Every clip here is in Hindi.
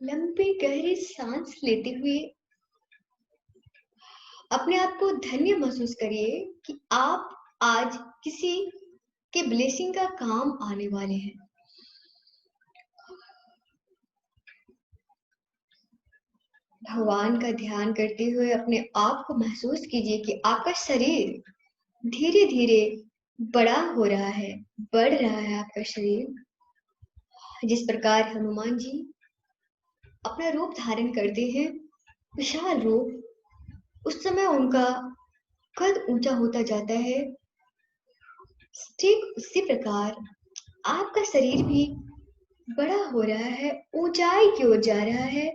लंबी गहरी सांस लेते हुए अपने आप को धन्य महसूस करिए कि आप आज किसी के ब्लेसिंग का काम आने वाले हैं। भगवान का ध्यान करते हुए अपने आप को महसूस कीजिए कि आपका शरीर धीरे धीरे बड़ा हो रहा है, बढ़ रहा है आपका शरीर। जिस प्रकार हनुमान जी अपना रूप धारण करते हैं, विशाल रूप, उस समय उनका कद ऊंचा होता जाता है। ठीक उसी प्रकार आपका शरीर भी बड़ा हो रहा है, ऊंचाई की ओर जा रहा है,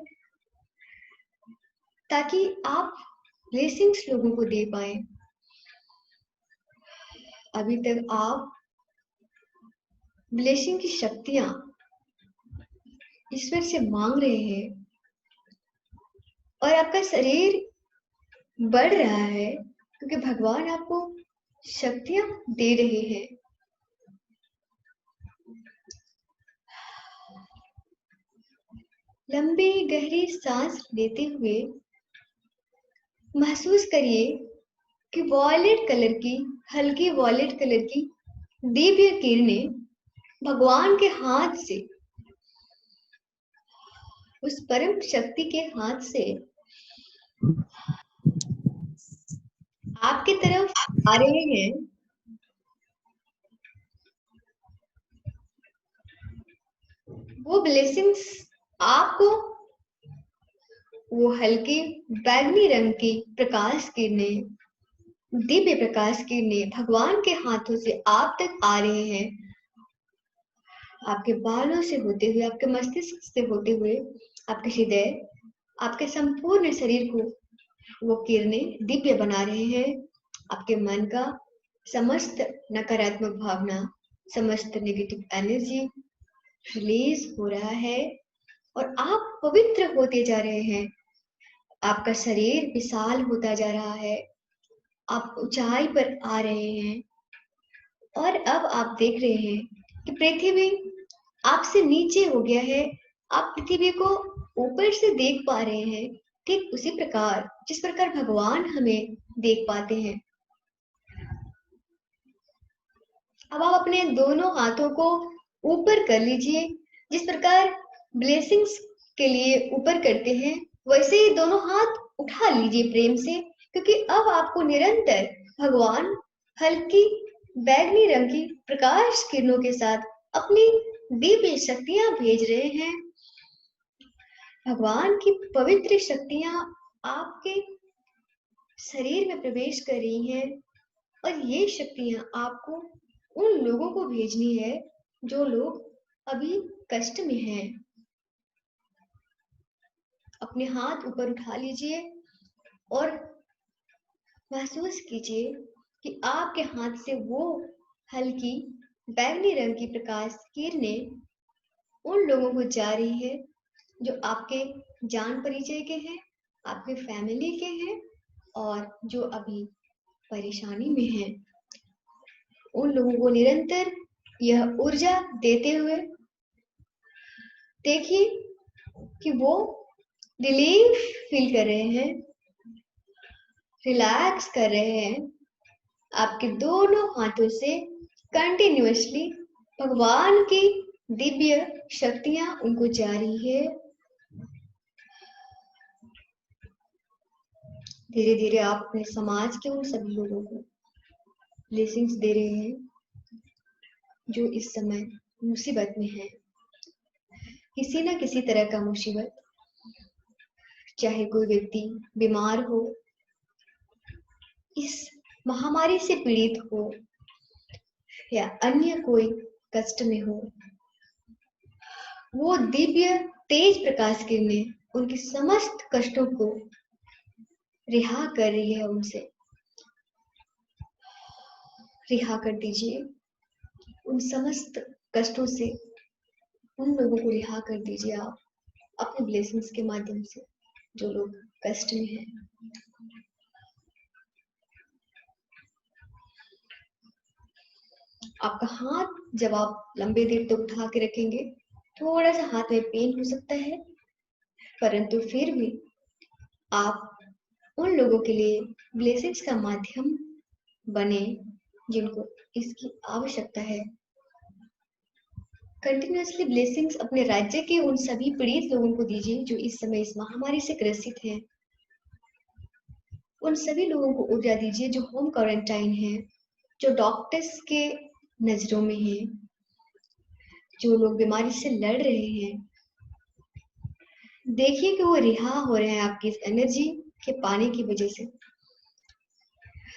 ताकि आप ब्लेसिंग्स लोगों को दे पाए। अभी तक आप ब्लेसिंग की शक्तियां ईश्वर से मांग रहे हैं और आपका शरीर बढ़ रहा है क्योंकि भगवान आपको शक्तियां दे रहे हैं। लंबी गहरी सांस लेते हुए महसूस करिए कि वॉयलेट कलर की, हल्की वॉयलेट कलर की दिव्य किरणें भगवान के हाथ से, उस परम शक्ति के हाथ से आपकी तरफ आ रहे हैं। वो ब्लेसिंग्स आपको वो हल्की बैगनी रंग की प्रकाश किरणें, दिव्य प्रकाश किरणें भगवान के हाथों से आप तक आ रहे हैं। आपके बालों से होते हुए, आपके मस्तिष्क से होते हुए, आपके हृदय, आपके संपूर्ण शरीर को वो किरणें दिव्य बना रहे हैं। आपके मन का समस्त नकारात्मक भावना, समस्त नेगेटिव एनर्जी रिलीज हो रहा है और आप पवित्र होते जा रहे हैं। आपका शरीर विशाल होता जा रहा है, आप ऊंचाई पर आ रहे हैं और अब आप देख रहे हैं कि पृथ्वी आपसे नीचे हो गया है। आप पृथ्वी को ऊपर से देख पा रहे हैं, ठीक उसी प्रकार जिस प्रकार भगवान हमें देख पाते हैं। अब आप अपने दोनों हाथों को ऊपर कर लीजिए, जिस प्रकार ब्लेसिंग्स के लिए ऊपर करते हैं वैसे ही दोनों हाथ उठा लीजिए प्रेम से, क्योंकि अब आपको निरंतर भगवान हल्की बैगनी रंग की प्रकाश किरणों के साथ अपनी दिव्य शक्तियां भेज रहे हैं। भगवान की पवित्र शक्तियां आपके शरीर में प्रवेश कर रही हैं और ये शक्तियां आपको उन लोगों को भेजनी है जो लोग अभी कष्ट में हैं। अपने हाथ ऊपर उठा लीजिए और महसूस कीजिए कि आपके हाथ से वो हल्की बैंगनी रंग की प्रकाश किरणें उन लोगों को जा रही है जो आपके जान परिचय के हैं, आपके फैमिली के हैं और जो अभी परेशानी में हैं। उन लोगों को निरंतर यह ऊर्जा देते हुए देखिए कि वो रिलीफ फील कर रहे हैं, रिलैक्स कर रहे हैं। आपके दोनों हाथों से कंटिन्यूअसली भगवान की दिव्य शक्तियां उनको जा रही है। धीरे धीरे आप अपने समाज के उन सभी लोगों को ब्लेसिंग्स दे रहे हैं जो इस समय मुसीबत में है, किसी ना किसी तरह का मुसीबत। चाहे कोई व्यक्ति बीमार हो, इस महामारी से पीड़ित हो या अन्य कोई कष्ट में हो, वो दिव्य तेज प्रकाश किरणें उनके समस्त कष्टों को रिहा कर रही है। उनसे रिहा कर दीजिए, उन समस्त कष्टों से उन लोगों को रिहा कर दीजिए आप अपने ब्लेसिंग्स के माध्यम से जो लोग कष्ट में हैं। आपका हाथ जब आप लंबे देर तक उठा के रखेंगे, थोड़ा सा हाथ में पेन हो सकता है, परंतु फिर भी आप उन लोगों के लिए ब्लेसिंग्स का माध्यम बने जिनको इसकी आवश्यकता है। कंटिन्यूअसली ब्लेसिंग्स अपने राज्य के उन सभी पीड़ित लोगों को दीजिए जो इस समय इस महामारी से ग्रसित हैं। उन सभी लोगों को ऊर्जा दीजिए जो होम क्वारंटाइन है, जो डॉक्टर्स के नजरों में है, जो लोग बीमारी से लड़ रहे हैं। देखिए कि वो रिहा हो रहे हैं आपकी इस एनर्जी के पाने की वजह से।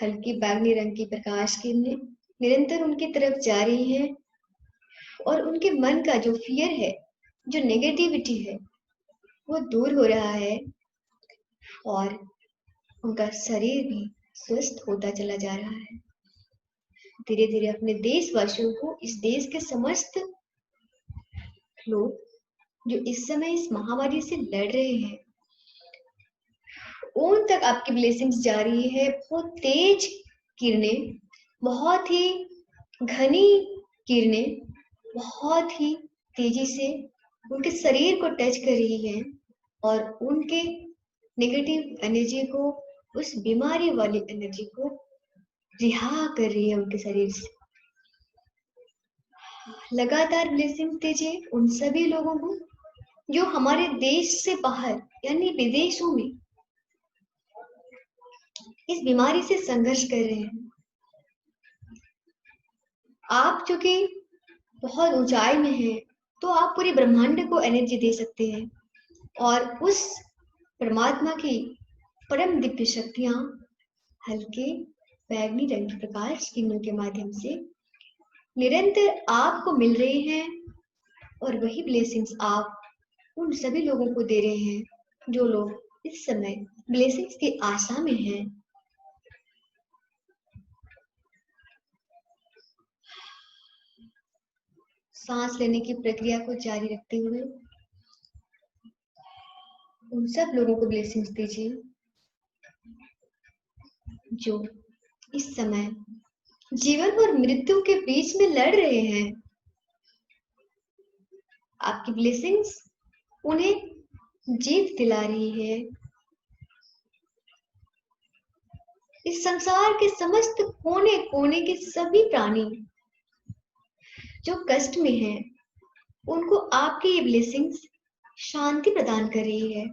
हल्की बैंगनी रंग की प्रकाश किरणें निरंतर उनकी तरफ जा रही हैं और उनके मन का जो फियर है, जो नेगेटिविटी है, वो दूर हो रहा है और उनका शरीर भी स्वस्थ होता चला जा रहा है। धीरे धीरे अपने देशवासियों को, इस देश के समस्त लोग जो इस समय इस महामारी से लड़ रहे हैं, उन तक आपकी ब्लेसिंग्स जा रही है। बहुत तेज किरणें, बहुत ही घनी किरणें, बहुत ही तेजी से उनके शरीर को टच कर रही है और उनके नेगेटिव एनर्जी को, उस बीमारी वाली एनर्जी को रिहा कर रही है उनके शरीर से। लगातार ब्लेसिंग दीजिए उन सभी लोगों को जो हमारे देश से बाहर यानी विदेशों में इस बीमारी से संघर्ष कर रहे हैं। आप चूंकि बहुत ऊंचाई में हैं, तो आप पूरे ब्रह्मांड को एनर्जी दे सकते हैं और उस परमात्मा की परम दिव्य शक्तियां हल्के बैगनी रंग की प्रकाश किरणों के माध्यम से निरंतर आपको मिल रही हैं और वही ब्लेसिंग्स आप उन सभी लोगों को दे रहे हैं जो लोग इस समय ब्लेसिंग्स की आशा में हैं। सांस लेने की प्रक्रिया को जारी रखते हुए उन सब लोगों को ब्लेसिंग्स दीजिए जो इस समय जीवन और मृत्यु के बीच में लड़ रहे हैं। आपकी ब्लेसिंग्स उन्हें जीत दिला रही है। इस संसार के समस्त कोने कोने के सभी प्राणी जो कष्ट में हैं, उनको आपकी ये ब्लेसिंग्स शांति प्रदान कर रही है।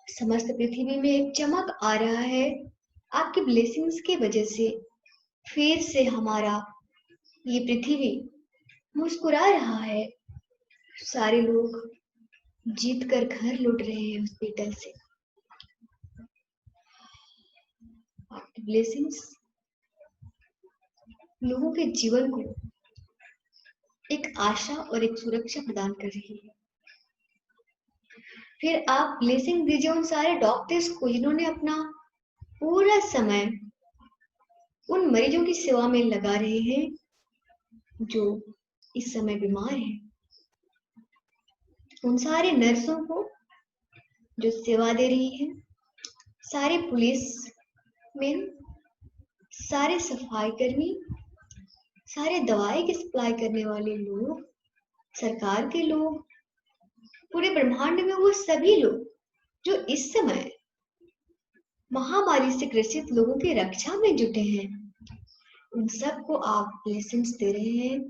समस्त पृथ्वी में एक चमक आ रहा है आपकी ब्लेसिंग्स की वजह से। फिर से हमारा ये पृथ्वी मुस्कुरा रहा है। सारे लोग जीत कर घर लौट रहे हैं हॉस्पिटल से। आपकी ब्लेसिंग्स लोगों के जीवन को एक आशा और एक सुरक्षा प्रदान कर रही है। फिर आप ब्लेसिंग दीजिए उन सारे डॉक्टर्स को जिन्होंने अपना पूरा समय उन मरीजों की सेवा में लगा रहे हैं जो इस समय बीमार हैं। उन सारे नर्सों को जो सेवा दे रही है, सारे पुलिस में, सारे सफाई कर्मी, सारे दवाई की सप्लाई करने वाले लोग, सरकार के लोग, पूरे ब्रह्मांड में वो सभी लोग जो इस समय महामारी से ग्रसित लोगों की रक्षा में जुटे हैं, उन सबको आप ब्लेसिंग्स दे रहे हैं।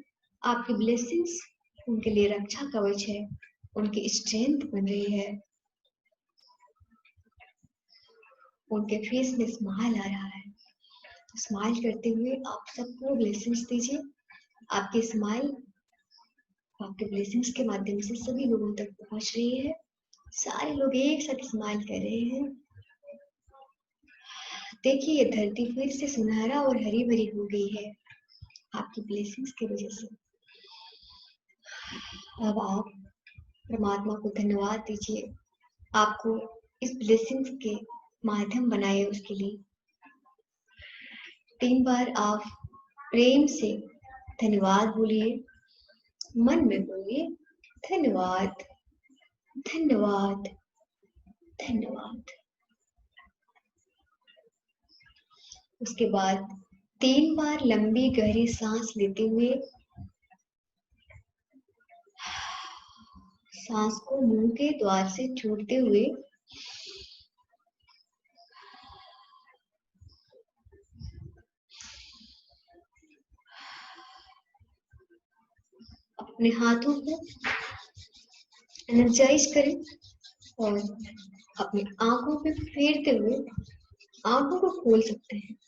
आपकी ब्लेसिंग्स उनके लिए रक्षा कवच है, उनकी स्ट्रेंथ बन रही है। उनके फेस में स्माइल आ रहा है। स्माइल करते हुए आप सबको ब्लेसिंग्स दीजिए। आपकी स्माइल आपके ब्लेसिंग्स के माध्यम से सभी लोगों तक पहुंच रही है। सारे लोग एक साथ स्माइल कर रहे हैं। देखिए ये धरती फिर से सुनहरा और हरी भरी हो गई है आपकी ब्लेसिंग्स की वजह से। अब आप परमात्मा को धन्यवाद दीजिए, आपको इस ब्लेसिंग्स के माध्यम बनाए उसके लिए। 3 बार आप प्रेम से धन्यवाद बोलिए, मन में बोलिए धन्यवाद, धन्यवाद, धन्यवाद। उसके बाद 3 बार लंबी गहरी सांस लेते हुए सांस को मुंह के द्वार से छोड़ते हुए अपने हाथों को एनर्जाइज करें और अपनी आंखों पे फेरते हुए आंखों को खोल सकते हैं।